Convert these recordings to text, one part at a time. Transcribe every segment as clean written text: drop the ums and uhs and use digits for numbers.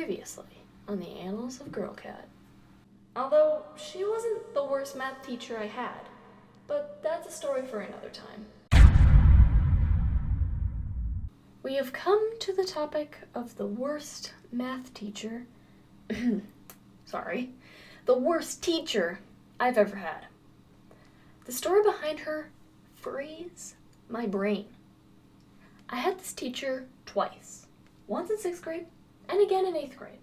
Previously on the Annals of Girlcat. Although she wasn't the worst math teacher I had, but that's a story for another time. We have come to the topic of the worst math teacher, the worst teacher I've ever had. The story behind her frees my brain. I had this teacher twice, once in 6th grade and again in 8th grade.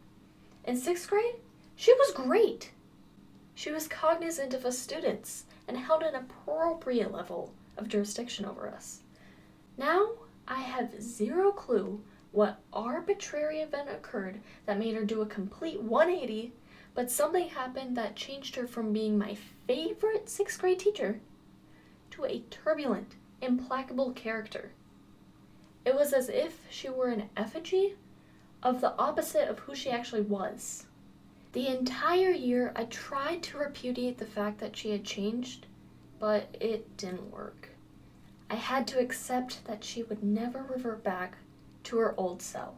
In 6th grade, she was great. She was cognizant of us students and held an appropriate level of jurisdiction over us. Now, I have zero clue what arbitrary event occurred that made her do a complete 180, but something happened that changed her from being my favorite 6th grade teacher to a turbulent, implacable character. It was as if she were an effigy of the opposite of who she actually was. The entire year, I tried to repudiate the fact that she had changed, but it didn't work. I had to accept that she would never revert back to her old self.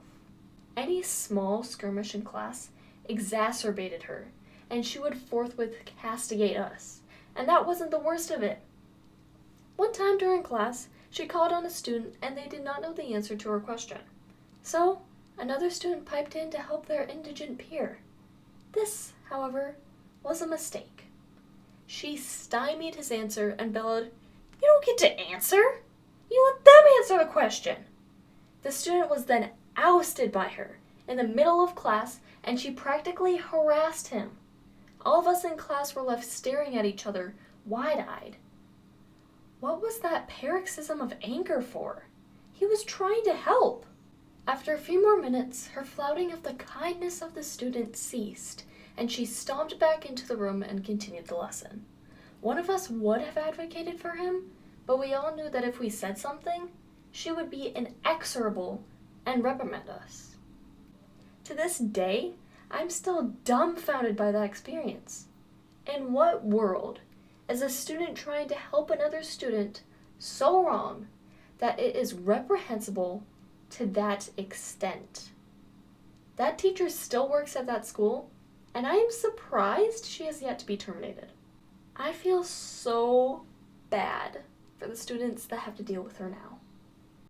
Any small skirmish in class exacerbated her, and she would forthwith castigate us, and that wasn't the worst of it. One time during class, she called on a student and they did not know the answer to her question. So, another student piped in to help their indigent peer. This, however, was a mistake. She stymied his answer and bellowed, "You don't get to answer! You let them answer the question!" The student was then ousted by her in the middle of class, and she practically harassed him. All of us in class were left staring at each other, wide-eyed. What was that paroxysm of anger for? He was trying to help. After a few more minutes, her flouting of the kindness of the student ceased, and she stomped back into the room and continued the lesson. One of us would have advocated for him, but we all knew that if we said something, she would be inexorable and reprimand us. To this day, I'm still dumbfounded by that experience. In what world is a student trying to help another student so wrong that it is reprehensible to that extent? That teacher still works at that school, and I am surprised she has yet to be terminated. I feel so bad for the students that have to deal with her now.